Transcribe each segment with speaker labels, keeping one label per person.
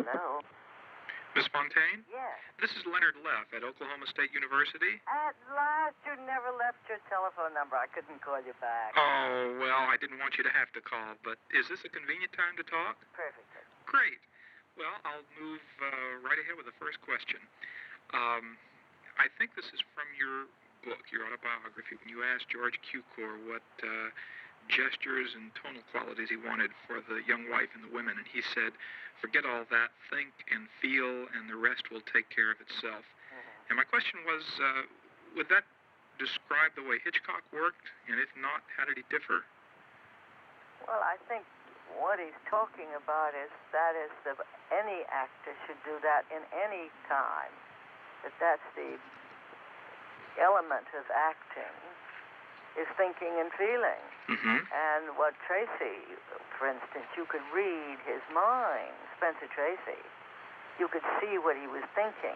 Speaker 1: Hello.
Speaker 2: Miss Fontaine?
Speaker 1: Yes.
Speaker 2: This is Leonard Leff at Oklahoma State University.
Speaker 1: At last, you never left your telephone number. I couldn't call you back.
Speaker 2: Oh, well, I didn't want you to have to call, but is this a convenient time to talk?
Speaker 1: Perfectly.
Speaker 2: Great. Well, I'll move right ahead with the first question. I think this is from your book, your autobiography, when you asked George Cukor what gestures and tonal qualities he wanted for the young wife and the women, and he said, forget all that, think and feel, and the rest will take care of itself. Mm-hmm. And my question was, would that describe the way Hitchcock worked? And if not, how did he differ?
Speaker 1: Well, I think what he's talking about is that any actor should do that in any time. That's the element of acting, is thinking and feeling.
Speaker 2: Mm-hmm.
Speaker 1: And what Tracy, for instance, you could read his mind, Spencer Tracy. You could see what he was thinking.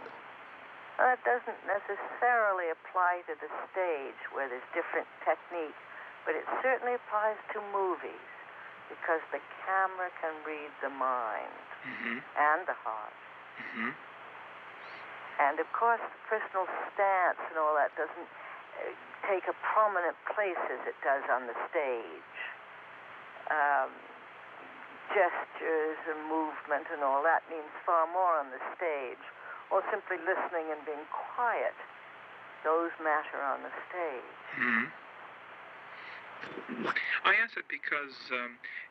Speaker 1: Well, that doesn't necessarily apply to the stage where there's different techniques, but it certainly applies to movies because the camera can read the mind
Speaker 2: mm-hmm.
Speaker 1: and the heart.
Speaker 2: Mm-hmm.
Speaker 1: And, of course, the personal stance and all that doesn't take a prominent place as it does on the stage. Gestures and movement and all that means far more on the stage. Or simply listening and being quiet. Those matter on the stage.
Speaker 2: Mm-hmm. I ask it because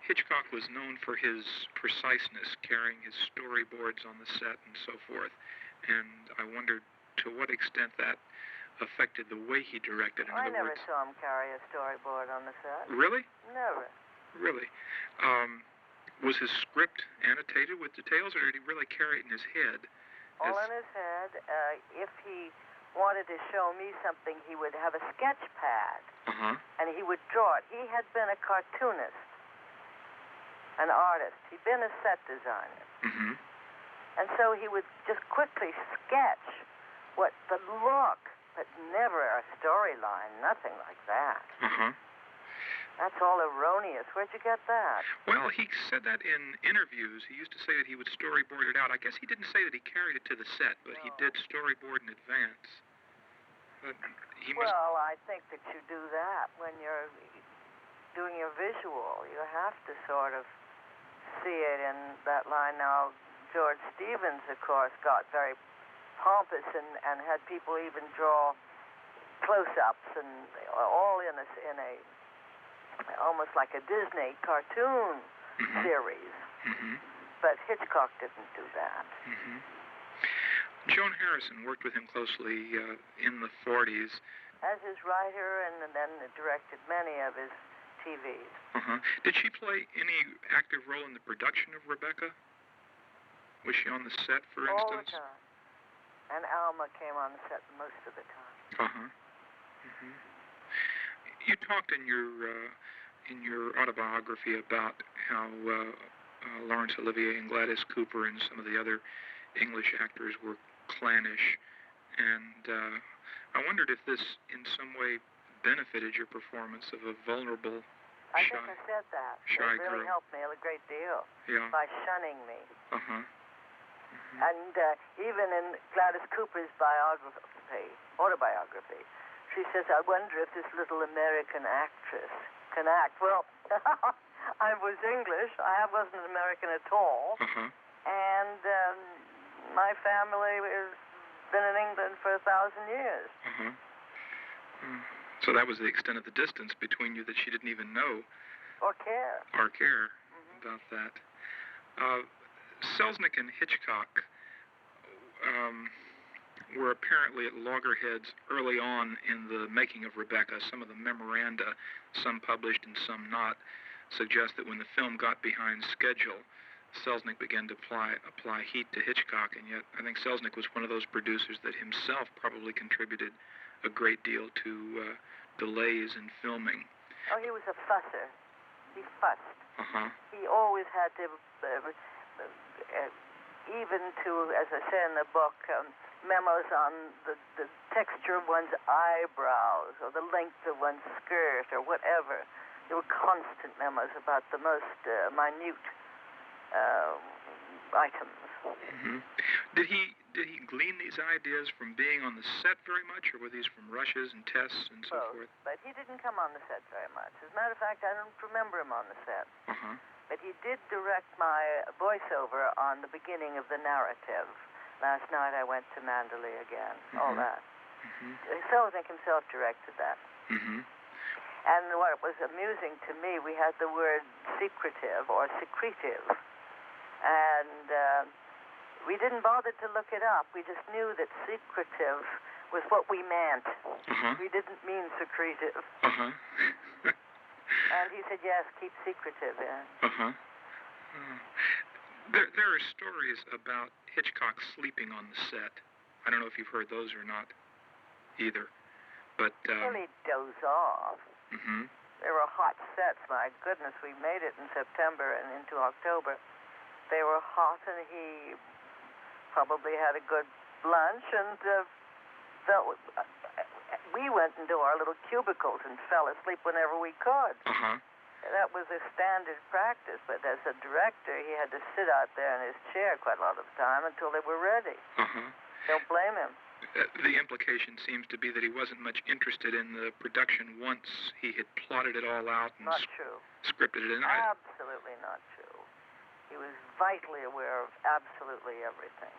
Speaker 2: Hitchcock was known for his preciseness, carrying his storyboards on the set and so forth. And I wondered to what extent that affected the way he directed.
Speaker 1: I never saw him carry a storyboard on the set.
Speaker 2: Really?
Speaker 1: Never.
Speaker 2: Really? Was his script annotated with details, or did he really carry it in his head?
Speaker 1: All in his head. If he wanted to show me something, he would have a sketch pad, and he would draw it. He had been a cartoonist, an artist. He'd been a set designer.
Speaker 2: Mm-hmm.
Speaker 1: And so he would just quickly sketch what the look, but never a storyline, nothing like that.
Speaker 2: Uh-huh.
Speaker 1: That's all erroneous. Where'd you get that?
Speaker 2: Well, he said that in interviews. He used to say that he would storyboard it out. I guess he didn't say that he carried it to the set, but he did storyboard in advance. But
Speaker 1: Well, I think that you do that when you're doing your visual. You have to sort of see it in that line. Now, George Stevens, of course, got very pompous and had people even draw close-ups and all in a almost like a Disney cartoon
Speaker 2: mm-hmm.
Speaker 1: series.
Speaker 2: Mm-hmm.
Speaker 1: But Hitchcock didn't do that.
Speaker 2: Mm-hmm. Joan Harrison worked with him closely in the 40s.
Speaker 1: As his writer, and then directed many of his TVs.
Speaker 2: Uh-huh. Did she play any active role in the production of Rebecca? Was she on the set, for instance?
Speaker 1: All the time. And Alma came on the set most of the time.
Speaker 2: Uh-huh. Mm-hmm. You talked in your autobiography about how Laurence Olivier and Gladys Cooper and some of the other English actors were clannish, and I wondered if this in some way benefited your performance of a vulnerable,
Speaker 1: I think I said that.
Speaker 2: Shy
Speaker 1: it really
Speaker 2: girl.
Speaker 1: helped me a great deal by shunning me.
Speaker 2: Uh-huh. Mm-hmm.
Speaker 1: And even in Gladys Cooper's autobiography, she says, I wonder if this little American actress can act. Well, I was English. I wasn't American at all.
Speaker 2: Uh-huh.
Speaker 1: And my family has been in England for 1,000 years.
Speaker 2: Uh-huh. So that was the extent of the distance between you that she didn't even know.
Speaker 1: Or care.
Speaker 2: About that. Selznick and Hitchcock were apparently at loggerheads early on in the making of Rebecca. Some of the memoranda, some published and some not, suggest that when the film got behind schedule, Selznick began to apply heat to Hitchcock, and yet I think Selznick was one of those producers that himself probably contributed a great deal to delays in filming.
Speaker 1: Oh, he was a fusser. He fussed.
Speaker 2: Uh-huh.
Speaker 1: He always had to, even to, as I say in the book, memos on the texture of one's eyebrows or the length of one's skirt or whatever. There were constant memos about the most minute items,
Speaker 2: Mm-hmm. Did he glean these ideas from being on the set very much, or were these from rushes and tests and so
Speaker 1: Both,
Speaker 2: forth?
Speaker 1: but he didn't come on the set very much. As a matter of fact, I don't remember him on the set.
Speaker 2: Uh-huh.
Speaker 1: But he did direct my voiceover on the beginning of the narrative. Last night I went to Mandalay again, all that. Selznick himself directed that. And what was amusing to me, we had the word secretive or secretive. And we didn't bother to look it up. We just knew that secretive was what we meant. We didn't mean secretive. And he said, yes, keep secretive in.
Speaker 2: There are stories about Hitchcock sleeping on the set. I don't know if you've heard those or not either. But
Speaker 1: Well, he'd doze off. There were hot sets. My goodness, we made it in September and into October. They were hot, and he probably had a good lunch, and we went into our little cubicles and fell asleep whenever we could. That was a standard practice, but as a director, he had to sit out there in his chair quite a lot of the time until they were ready. Don't blame him.
Speaker 2: The implication seems to be that he wasn't much interested in the production once he had plotted it all out and
Speaker 1: Not true.
Speaker 2: scripted it in.
Speaker 1: Absolutely not true. He was vitally aware of absolutely everything.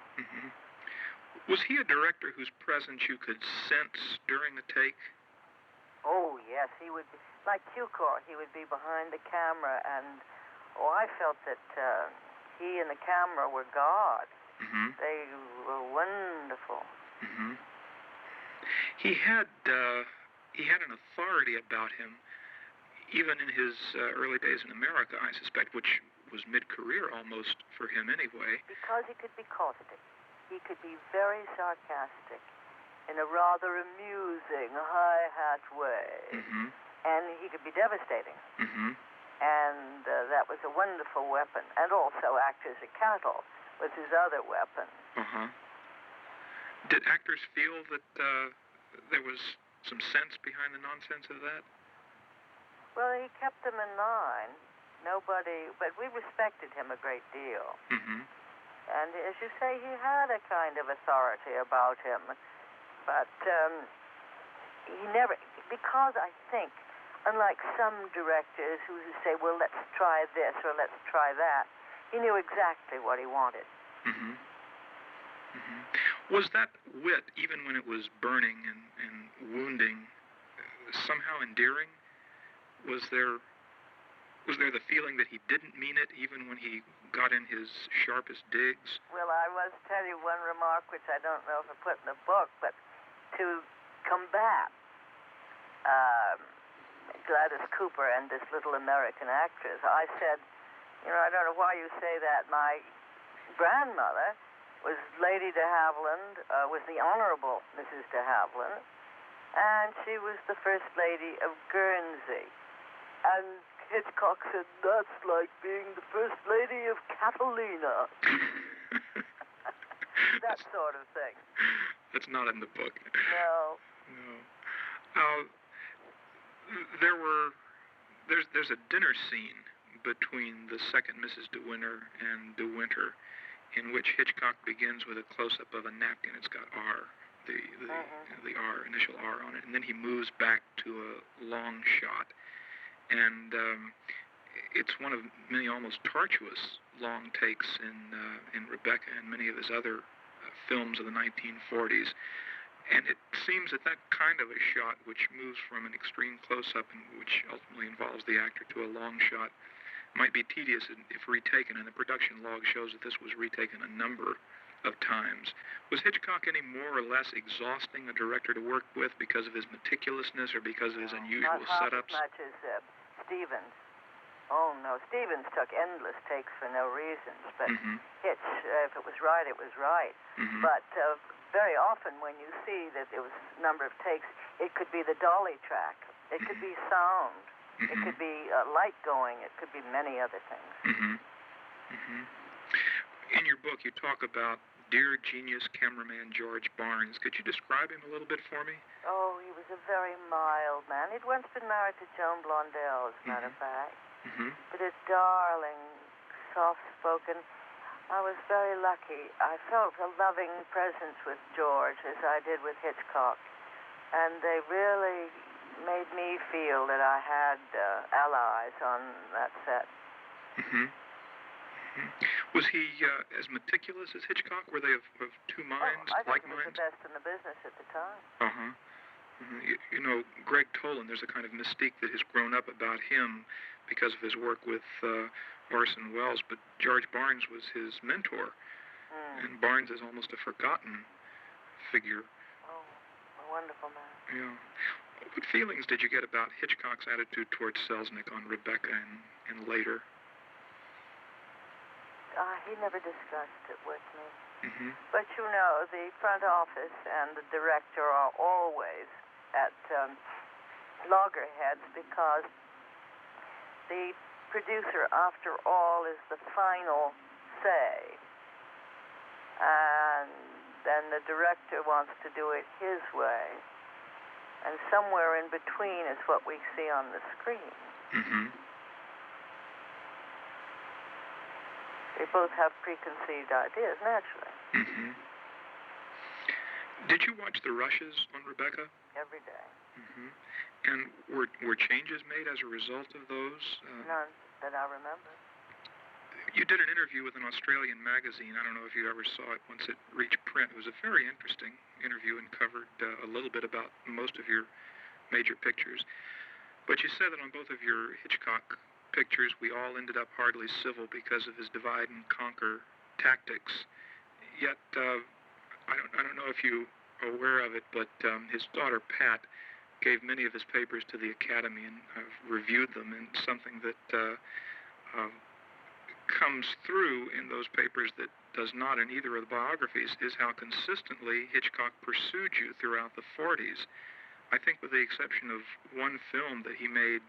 Speaker 2: Was he a director whose presence you could sense during the take?
Speaker 1: Oh, yes, he would be. Like Cukor, he would be behind the camera, and I felt that he and the camera were God. They were wonderful.
Speaker 2: He had an authority about him, even in his early days in America, I suspect, which was mid-career almost for him anyway.
Speaker 1: Because he could be caustic. He could be very sarcastic in a rather amusing, high-hat way. And he could be devastating. And that was a wonderful weapon. And also act as a cattle was his other weapon.
Speaker 2: Did actors feel that there was some sense behind the nonsense of that?
Speaker 1: Well, he kept them in line. But we respected him a great deal. And as you say, he had a kind of authority about him. But he never, because I think, unlike some directors who say, well, let's try this or let's try that, he knew exactly what he wanted.
Speaker 2: Was that wit, even when it was burning and wounding, somehow endearing? Was there the feeling that he didn't mean it, even when he got in his sharpest digs?
Speaker 1: Well, I must tell you one remark, which I don't know if I put in the book, but to combat Gladys Cooper and this little American actress, I said, I don't know why you say that. My grandmother was Lady de Havilland, was the Honorable Mrs. de Havilland, and she was the First Lady of Guernsey. And Hitchcock said, that's like being the First Lady of Catalina. That sort of thing.
Speaker 2: That's not in the book.
Speaker 1: No.
Speaker 2: There's a dinner scene between the second Mrs. de Winter and de Winter, in which Hitchcock begins with a close-up of a napkin. It's got R, the R, initial R on it, and then he moves back to a long shot. And it's one of many almost tortuous long takes in Rebecca and many of his other films of the 1940s. And it seems that kind of a shot, which moves from an extreme close-up and which ultimately involves the actor to a long shot, might be tedious if retaken, and the production log shows that this was retaken a number of times. Was Hitchcock any more or less exhausting a director to work with because of his meticulousness or because of his unusual setups?
Speaker 1: Not as much as Stevens. Oh, no. Stevens took endless takes for no reasons, but Hitch, if it was right, it was right. But very often when you see that there was a number of takes, it could be the dolly track. It could be sound. It could be light going. It could be many other things.
Speaker 2: In your book, you talk about dear genius cameraman George Barnes. Could you describe him a little bit for me?
Speaker 1: Oh, he was a very mild man. He'd once been married to Joan Blondell, as a matter of fact. But a darling, soft-spoken. I was very lucky. I felt a loving presence with George, as I did with Hitchcock. And they really made me feel that I had allies on that set.
Speaker 2: Mm-hmm. Mm-hmm. Was he as meticulous as Hitchcock? Were they of two minds,
Speaker 1: I
Speaker 2: like
Speaker 1: think he was
Speaker 2: minds?
Speaker 1: the best in the business at the time.
Speaker 2: Uh-huh. Mm-hmm. You know, Greg Tolan, there's a kind of mystique that has grown up about him because of his work with Orson Welles, but George Barnes was his mentor, and Barnes is almost a forgotten figure.
Speaker 1: Oh, a wonderful man.
Speaker 2: Yeah. What feelings did you get about Hitchcock's attitude towards Selznick on Rebecca and later?
Speaker 1: He never discussed it with me.
Speaker 2: Mm-hmm.
Speaker 1: But you know, the front office and the director are always at loggerheads because the producer, after all, is the final say. And then the director wants to do it his way. And somewhere in between is what we see on the screen.
Speaker 2: Mm-hmm.
Speaker 1: They both have preconceived ideas, naturally.
Speaker 2: Mm-hmm. Did you watch the rushes on Rebecca?
Speaker 1: Every day.
Speaker 2: Mm-hmm. And were changes made as a result of those?
Speaker 1: None that I remember.
Speaker 2: You did an interview with an Australian magazine. I don't know if you ever saw it once it reached print. It was a very interesting interview and covered a little bit about most of your major pictures. But you said that on both of your Hitchcock pictures, we all ended up hardly civil because of his divide and conquer tactics. Yet, I don't know if you are aware of it, but his daughter Pat gave many of his papers to the Academy, and I've reviewed them, and something that comes through in those papers that does not in either of the biographies is how consistently Hitchcock pursued you throughout the 40s. I think with the exception of one film that he made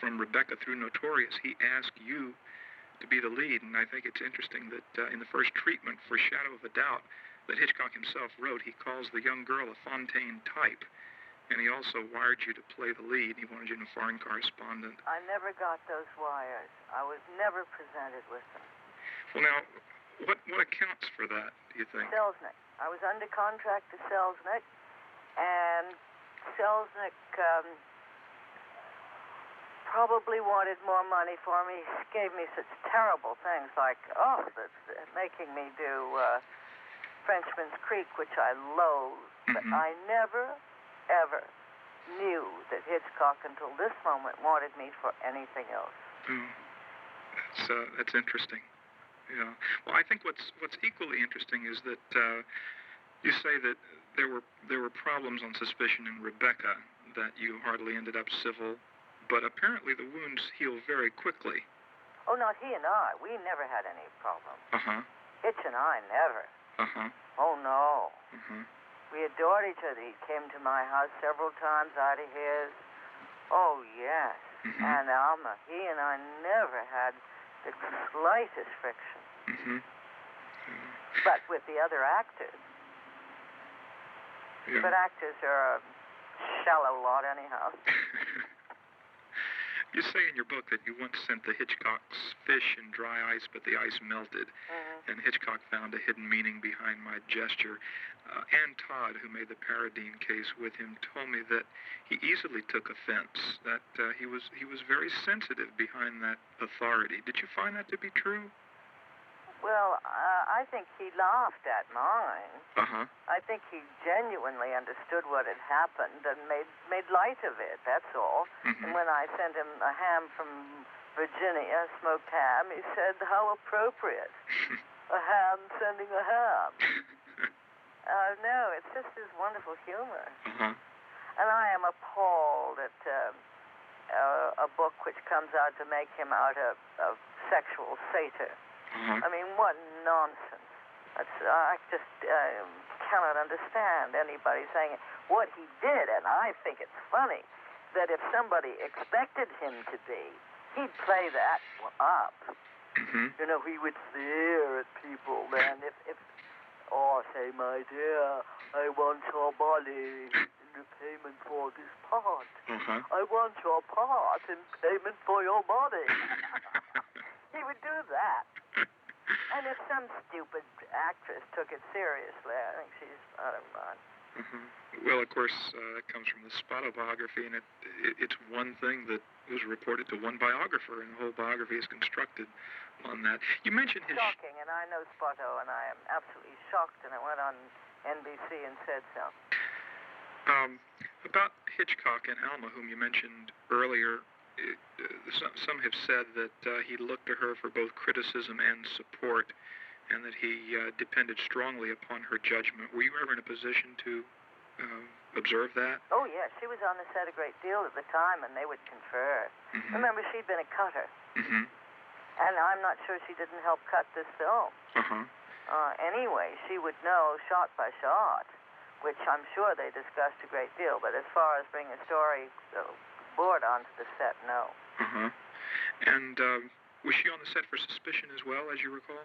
Speaker 2: from Rebecca through Notorious, he asked you to be the lead, and I think it's interesting that in the first treatment for Shadow of a Doubt that Hitchcock himself wrote, he calls the young girl a Fontaine type, and he also wired you to play the lead. He wanted you in a foreign correspondent.
Speaker 1: I never got those wires. I was never presented with them.
Speaker 2: Well, now, what accounts for that, do you think?
Speaker 1: Selznick. I was under contract to Selznick, and Selznick probably wanted more money for me. He gave me such terrible things like, that's making me do Frenchman's Creek, which I loathe.
Speaker 2: Mm-hmm.
Speaker 1: But I never, ever knew that Hitchcock, until this moment, wanted me for anything else.
Speaker 2: That's interesting. Yeah. Well, I think what's equally interesting is that you say that there were problems on suspicion in Rebecca, that you hardly ended up civil, but apparently the wounds heal very quickly.
Speaker 1: Oh, not he and I. We never had any problem.
Speaker 2: Uh-huh.
Speaker 1: Hitch and I never.
Speaker 2: Uh-huh.
Speaker 1: Oh, no.
Speaker 2: Uh-huh.
Speaker 1: We adored each other. He came to my house several times out of his. Oh, yes.
Speaker 2: Mm-hmm.
Speaker 1: And Alma, he and I never had the slightest friction.
Speaker 2: Mm-hmm.
Speaker 1: But with the other actors.
Speaker 2: Yeah.
Speaker 1: But actors are a shallow lot anyhow.
Speaker 2: You say in your book that you once sent the Hitchcock's fish in dry ice, but the ice melted.
Speaker 1: Mm-hmm.
Speaker 2: And Hitchcock found a hidden meaning behind my gesture. Ann Todd, who made the Paradine case with him, told me that he easily took offense, that he was very sensitive behind that authority. Did you find that to be true?
Speaker 1: Well, I think he laughed at mine.
Speaker 2: Uh-huh.
Speaker 1: I think he genuinely understood what had happened and made light of it, that's all.
Speaker 2: Mm-hmm.
Speaker 1: And when I sent him a ham from Virginia, smoked ham, he said, how appropriate. A ham sending a ham. No, it's just his wonderful humor.
Speaker 2: Uh-huh.
Speaker 1: And I am appalled at a book which comes out to make him out a sexual satyr.
Speaker 2: Uh-huh.
Speaker 1: I mean, what nonsense. I just cannot understand anybody saying it. What he did, and I think it's funny, that if somebody expected him to be, he'd play that up.
Speaker 2: Mm-hmm.
Speaker 1: You know, he would stare at people then. If say, my dear, I want your body in repayment for this part.
Speaker 2: Uh-huh.
Speaker 1: I want your part in payment for your body. He would do that. And if some stupid actress took it seriously, I think she's out of mind.
Speaker 2: Well, of course, that comes from the Spotto biography, and it's one thing that was reported to one biographer, and the whole biography is constructed on that. You mentioned his...
Speaker 1: Shocking, and I know Spotto, and I am absolutely shocked, and I went on NBC and said so.
Speaker 2: About Hitchcock and Alma, whom you mentioned earlier, some have said that he looked to her for both criticism and support, and that he depended strongly upon her judgment. Were you ever in a position to observe that?
Speaker 1: Oh, yes. She was on the set a great deal at the time, and they would confer. Remember, she'd been a cutter. And I'm not sure she didn't help cut this film. Anyway, she would know shot by shot, which I'm sure they discussed a great deal. But as far as bringing a story board onto the set, no.
Speaker 2: And was she on the set for Suspicion as well, as you recall?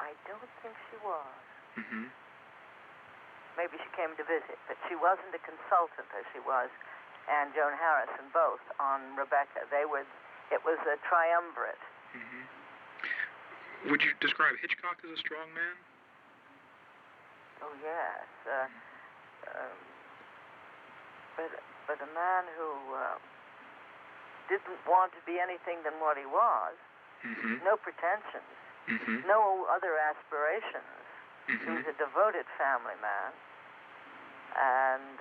Speaker 1: I don't think she was. Maybe she came to visit, but she wasn't a consultant as she was, and Joan Harrison both on Rebecca. It was a triumvirate.
Speaker 2: Would you describe Hitchcock as a strong man?
Speaker 1: Oh, yes. But a man who didn't want to be anything than what he was. No pretensions. No other aspirations. He was a devoted family man. And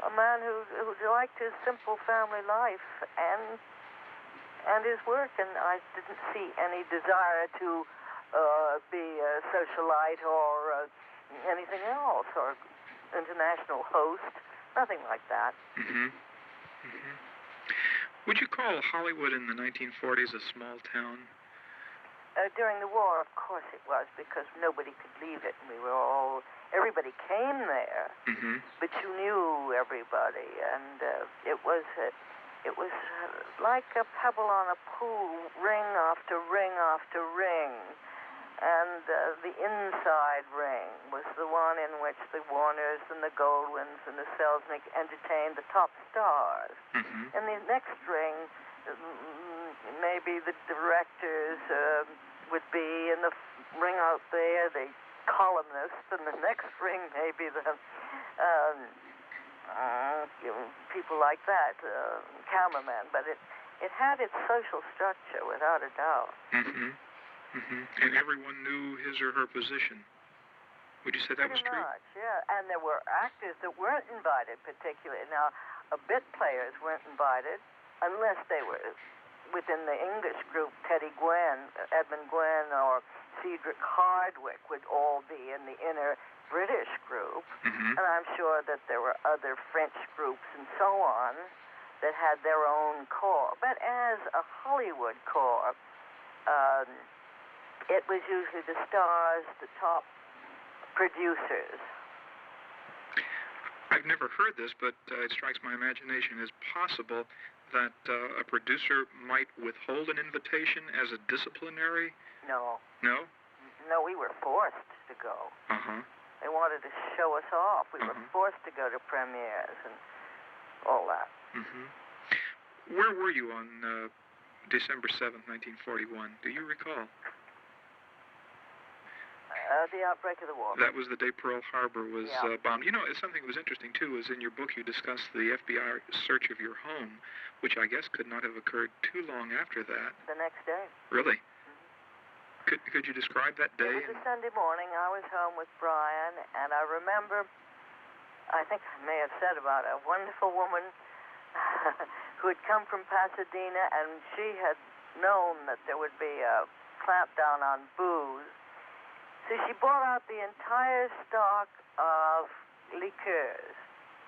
Speaker 1: a man who liked his simple family life and his work. And I didn't see any desire to be a socialite or anything else, or international host. Nothing like that.
Speaker 2: Would you call Hollywood in the 1940s a small town?
Speaker 1: During the war, of course it was, because nobody could leave it. Everybody came there, but you knew everybody, and it was like a pebble on a pool, ring after ring after ring. And the inside ring was the one in which the Warners and the Goldwyns and the Selznick entertained the top stars. And the next ring, maybe the directors would be in the ring out there, the columnists, and the next ring maybe the people like that, cameramen. But it had its social structure, without a doubt.
Speaker 2: And everyone knew his or her position. Would you say that was true?
Speaker 1: Pretty much, yeah. And there were actors that weren't invited particularly. Now, bit players weren't invited unless they were within the English group. Teddy Gwynn, Edmund Gwynn, or Cedric Hardwicke would all be in the inner British group. And I'm sure that there were other French groups and so on that had their own corps. But as a Hollywood corps, it was usually the stars, the top producers.
Speaker 2: I've never heard this, but it strikes my imagination as possible that a producer might withhold an invitation as a disciplinary?
Speaker 1: No.
Speaker 2: No?
Speaker 1: No, we were forced to go. They wanted to show us off. We were forced to go to premieres and all that.
Speaker 2: Where were you on December 7th, 1941? Do you recall?
Speaker 1: The outbreak of the war.
Speaker 2: That was the day Pearl Harbor was bombed. You know, something that was interesting, too, is in your book you discussed the FBI search of your home, which I guess could not have occurred too long after that.
Speaker 1: The next day.
Speaker 2: Really? Could you describe that day?
Speaker 1: It was a Sunday morning. I was home with Brian, and I remember, I think I may have said about a wonderful woman who had come from Pasadena, and she had known that there would be a clampdown on booze. So she bought out the entire stock of liqueurs,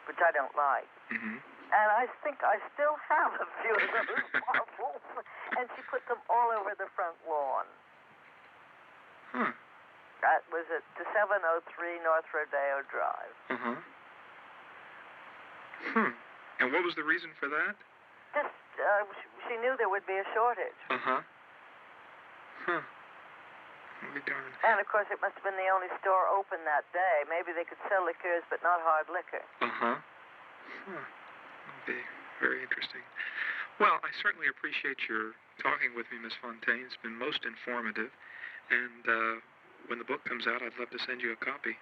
Speaker 1: which I don't like. And I think I still have a few of those bottles. And she put them all over the front lawn. That was at the 703 North Rodeo Drive.
Speaker 2: And what was the reason for that?
Speaker 1: Just, she knew there would be a shortage. And, of course, it must have been the only store open that day. Maybe they could sell liqueurs, but not hard liquor.
Speaker 2: That'd be very interesting. Well, I certainly appreciate your talking with me, Miss Fontaine. It's been most informative. And when the book comes out, I'd love to send you a copy.